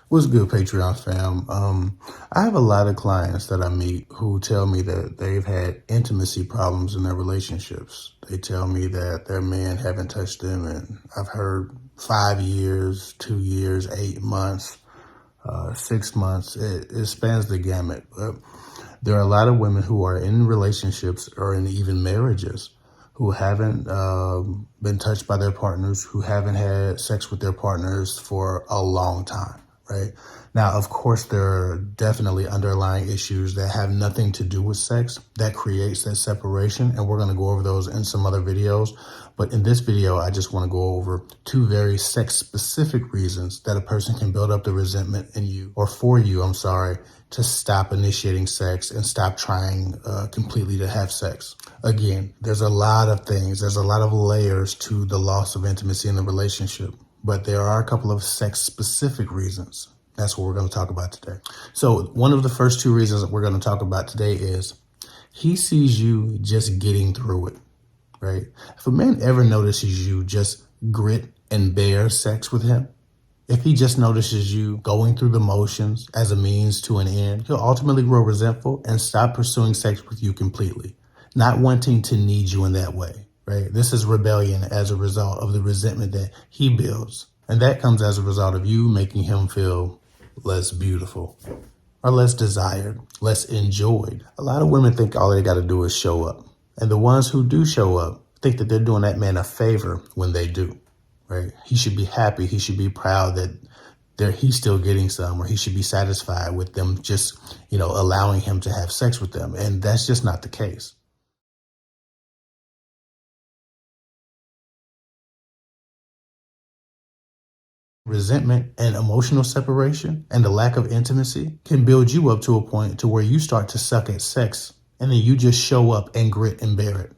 What's good, Patreon fam? I have a lot of clients that I meet who tell me that they've had intimacy problems in their relationships. They tell me that their man haven't touched them, and I've heard 5 years, 2 years, 8 months, 6 months. It spans the gamut. But there are a lot of women who are in relationships or in even marriages who haven't been touched by their partners, who haven't had sex with their partners for a long time, right? Now, of course, there are definitely underlying issues that have nothing to do with sex that creates that separation, and we're going to go over those in some other videos. But in this video, I just want to go over two very sex-specific reasons that a person can build up the resentment in you, or for you, I'm sorry, to stop initiating sex and stop trying completely to have sex. Again, there's a lot of things, there's a lot of layers to the loss of intimacy in the relationship, but there are a couple of sex-specific reasons. That's what we're going to talk about today. So one of the first two reasons that we're going to talk about today is he sees you just getting through it, right? If a man ever notices you just grit and bear sex with him, if he just notices you going through the motions as a means to an end, he'll ultimately grow resentful and stop pursuing sex with you completely, not wanting to need you in that way, right? This is rebellion as a result of the resentment that he builds. And that comes as a result of you making him feel less beautiful or less desired, less enjoyed. A lot of women think all they got to do is show up. And the ones who do show up think that they're doing that man a favor when they do. Right? He should be happy. He should be proud that he's still getting some, or he should be satisfied with them just, allowing him to have sex with them. And that's just not the case. Resentment and emotional separation and the lack of intimacy can build you up to a point to where you start to suck at sex, and then you just show up and grit and bear it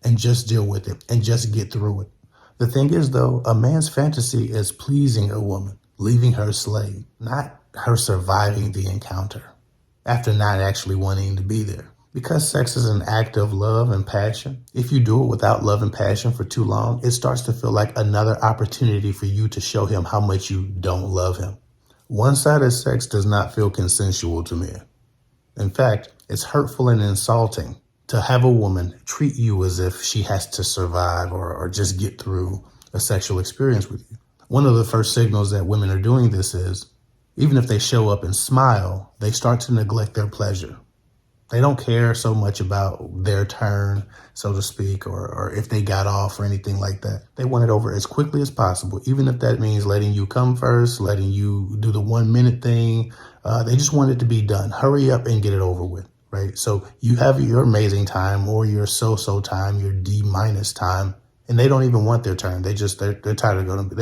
and just deal with it and just get through it. The thing is, though, a man's fantasy is pleasing a woman, leaving her slave, not her surviving the encounter after not actually wanting to be there. Because sex is an act of love and passion, if you do it without love and passion for too long, it starts to feel like another opportunity for you to show him how much you don't love him. One-sided sex does not feel consensual to me. In fact, it's hurtful and insulting to have a woman treat you as if she has to survive or just get through a sexual experience with you. One of the first signals that women are doing this is, even if they show up and smile, they start to neglect their pleasure. They don't care so much about their turn, so to speak, or if they got off or anything like that. They want it over as quickly as possible, even if that means letting you come first, letting you do the 1 minute thing. They just want it to be done. Hurry up and get it over with. Right? So you have your amazing time or your so-so time, your D- time, and they don't even want their turn. They're tired they're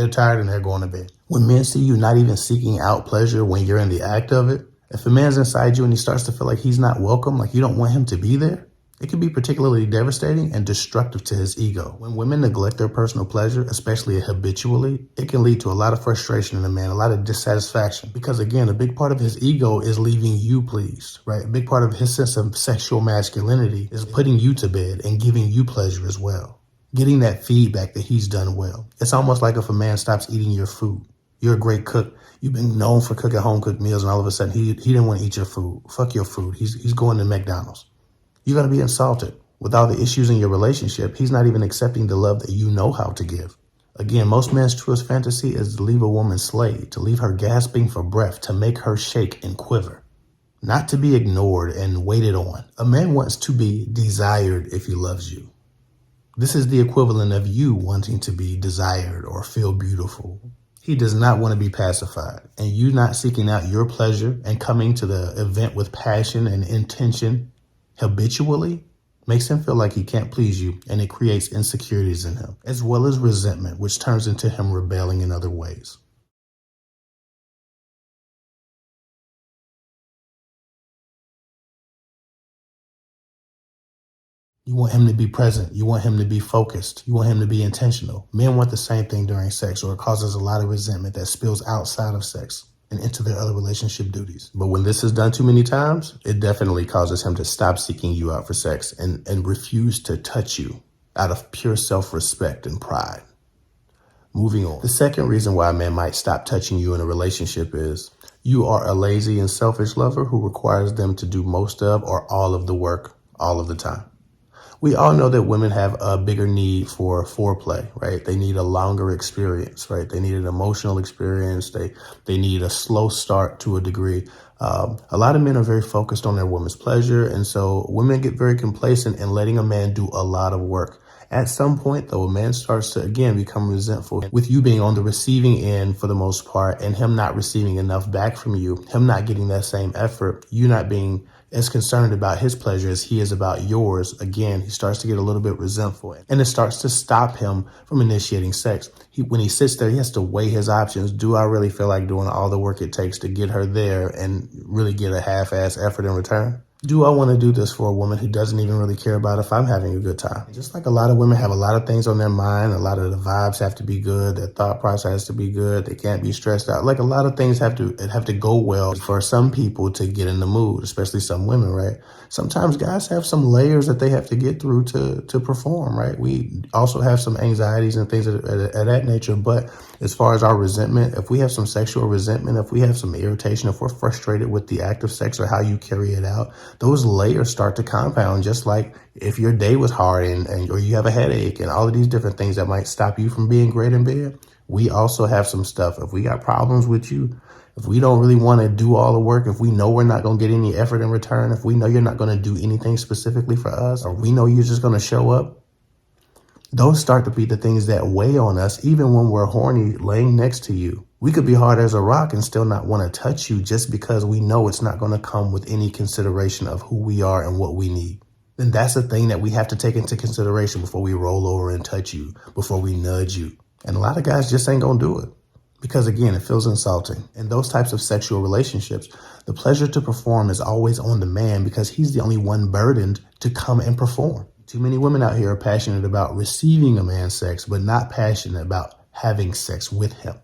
tired and they're going to bed. When men see you not even seeking out pleasure when you're in the act of it, if a man's inside you and he starts to feel like he's not welcome, like you don't want him to be there, it can be particularly devastating and destructive to his ego. When women neglect their personal pleasure, especially habitually, it can lead to a lot of frustration in a man, a lot of dissatisfaction. Because again, a big part of his ego is leaving you pleased, right? A big part of his sense of sexual masculinity is putting you to bed and giving you pleasure as well. Getting that feedback that he's done well. It's almost like if a man stops eating your food. You're a great cook. You've been known for cooking home-cooked meals, and all of a sudden he didn't want to eat your food. Fuck your food. He's going to McDonald's. You're going to be insulted. With all the issues in your relationship, he's not even accepting the love that you know how to give. Again, most men's truest fantasy is to leave a woman slaved, to leave her gasping for breath, to make her shake and quiver. Not to be ignored and waited on. A man wants to be desired if he loves you. This is the equivalent of you wanting to be desired or feel beautiful. He does not want to be pacified, and you not seeking out your pleasure and coming to the event with passion and intention habitually makes him feel like he can't please you, and it creates insecurities in him, as well as resentment, which turns into him rebelling in other ways. You want him to be present. You want him to be focused. You want him to be intentional. Men want the same thing during sex, or it causes a lot of resentment that spills outside of sex and into their other relationship duties. But when this is done too many times, it definitely causes him to stop seeking you out for sex and refuse to touch you out of pure self-respect and pride. Moving on. The second reason why a man might stop touching you in a relationship is You are a lazy and selfish lover who requires them to do most of or all of the work all of the time. We all know that women have a bigger need for foreplay, right? They need a longer experience, right? They need an emotional experience. They need a slow start to a degree. A lot of men are very focused on their woman's pleasure, and so women get very complacent in letting a man do a lot of work. At some point, though, a man starts to, again, become resentful with you being on the receiving end for the most part and him not receiving enough back from you, him not getting that same effort, you not being as concerned about his pleasure as he is about yours. Again, he starts to get a little bit resentful and it starts to stop him from initiating sex. When he sits there, he has to weigh his options. Do I really feel like doing all the work it takes to get her there and really get a half-ass effort in return? Do I want to do this for a woman who doesn't even really care about if I'm having a good time? Just like a lot of women have a lot of things on their mind, a lot of the vibes have to be good, their thought process has to be good, they can't be stressed out. Like a lot of things have to go well for some people to get in the mood, especially some women, right? Sometimes guys have some layers that they have to get through to perform, right? We also have some anxieties and things of that nature, but as far as our resentment, if we have some sexual resentment, if we have some irritation, if we're frustrated with the act of sex or how you carry it out, those layers start to compound, just like if your day was hard and or you have a headache and all of these different things that might stop you from being great in bed. We also have some stuff. If we got problems with you, if we don't really want to do all the work, if we know we're not going to get any effort in return, if we know you're not going to do anything specifically for us, or we know you're just going to show up, those start to be the things that weigh on us, even when we're horny laying next to you. We could be hard as a rock and still not want to touch you just because we know it's not going to come with any consideration of who we are and what we need. Then that's the thing that we have to take into consideration before we roll over and touch you, before we nudge you. And a lot of guys just ain't going to do it because, again, it feels insulting. In those types of sexual relationships, the pleasure to perform is always on the man because he's the only one burdened to come and perform. Too many women out here are passionate about receiving a man's sex, but not passionate about having sex with him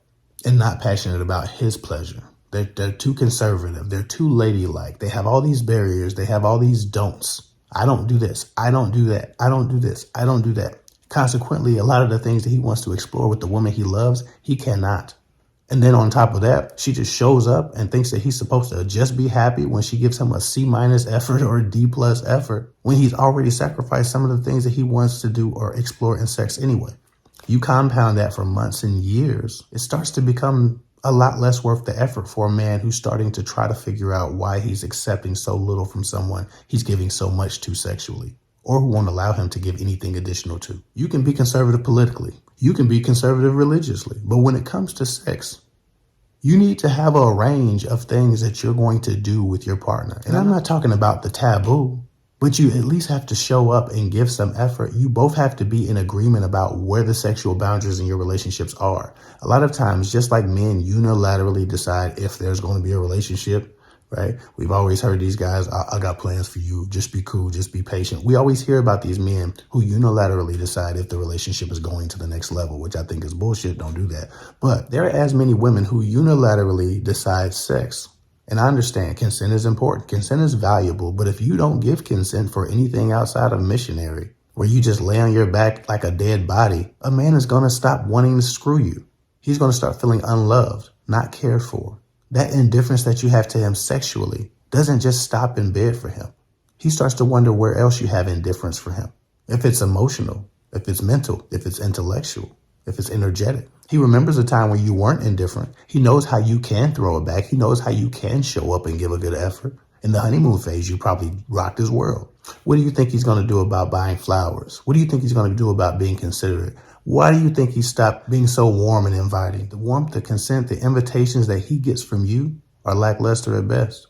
and not passionate about his pleasure. They're too conservative. They're too ladylike. They have all these barriers. They have all these don'ts. I don't do this. I don't do that. I don't do this. I don't do that. Consequently, a lot of the things that he wants to explore with the woman he loves, he cannot. And then on top of that, she just shows up and thinks that he's supposed to just be happy when she gives him a C- effort or a D+ effort when he's already sacrificed some of the things that he wants to do or explore in sex anyway. You compound that for months and years, it starts to become a lot less worth the effort for a man who's starting to try to figure out why he's accepting so little from someone he's giving so much to sexually, or who won't allow him to give anything additional to. You can be conservative politically. You can be conservative religiously. But when it comes to sex, you need to have a range of things that you're going to do with your partner. And I'm not talking about the taboo, but you at least have to show up and give some effort. You both have to be in agreement about where the sexual boundaries in your relationships are. A lot of times, just like men unilaterally decide if there's going to be a relationship, right? We've always heard these guys, I got plans for you. Just be cool. Just be patient. We always hear about these men who unilaterally decide if the relationship is going to the next level, which I think is bullshit. Don't do that. But there are as many women who unilaterally decide sex. And I understand consent is important. Consent is valuable. But if you don't give consent for anything outside of missionary, where you just lay on your back like a dead body, a man is going to stop wanting to screw you. He's going to start feeling unloved, not cared for. That indifference that you have to him sexually doesn't just stop in bed for him. He starts to wonder where else you have indifference for him. If it's emotional, if it's mental, if it's intellectual, if it's energetic. He remembers a time when you weren't indifferent. He knows how you can throw it back. He knows how you can show up and give a good effort. In the honeymoon phase, you probably rocked his world. What do you think he's going to do about buying flowers? What do you think he's going to do about being considerate? Why do you think he stopped being so warm and inviting? The warmth, the consent, the invitations that he gets from you are lackluster at best.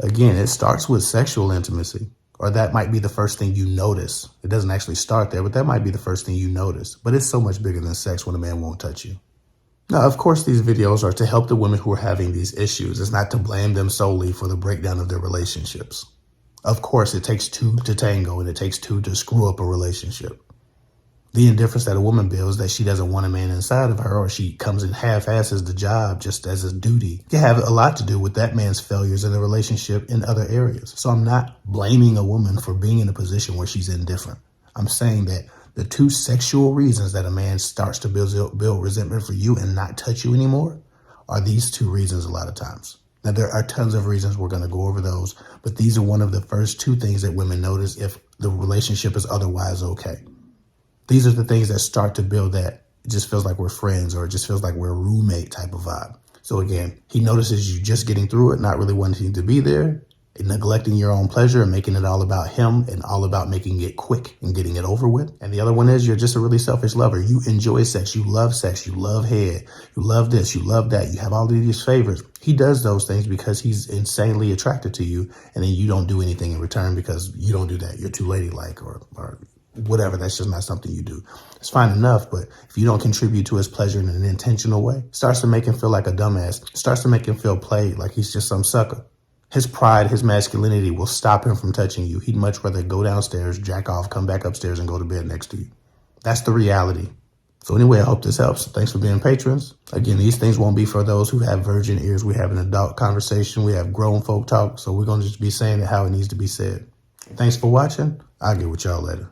Again, it starts with sexual intimacy, or that might be the first thing you notice. It doesn't actually start there, but that might be the first thing you notice. But it's so much bigger than sex when a man won't touch you. Now, of course, these videos are to help the women who are having these issues. It's not to blame them solely for the breakdown of their relationships. Of course, it takes two to tango, and it takes two to screw up a relationship. The indifference that a woman feels that she doesn't want a man inside of her, or she comes and half-asses the job just as a duty, can have a lot to do with that man's failures in the relationship in other areas. So I'm not blaming a woman for being in a position where she's indifferent. I'm saying that the two sexual reasons that a man starts to build resentment for you and not touch you anymore are these two reasons a lot of times. Now, there are tons of reasons we're going to go over those, but these are one of the first two things that women notice if the relationship is otherwise okay. These are the things that start to build that it just feels like we're friends, or it just feels like we're a roommate type of vibe. So again, he notices you just getting through it, not really wanting to be there, and neglecting your own pleasure and making it all about him and all about making it quick and getting it over with. And the other one is you're just a really selfish lover. You enjoy sex. You love head. You love this. You love that. You have all of these favorites. He does those things because he's insanely attracted to you. And then you don't do anything in return because you don't do that. You're too ladylike or whatever. That's just not something you do. It's fine enough, but if you don't contribute to his pleasure in an intentional way, it starts to make him feel like a dumbass. It starts to make him feel played, like he's just some sucker. His pride, his masculinity will stop him from touching you. He'd much rather go downstairs, jack off, come back upstairs, and go to bed next to you. That's the reality. So anyway, I hope this helps. Thanks for being patrons. Again, these things won't be for those who have virgin ears. We have an adult conversation. We have grown folk talk. So we're going to just be saying it how it needs to be said. Thanks for watching. I'll get with y'all later.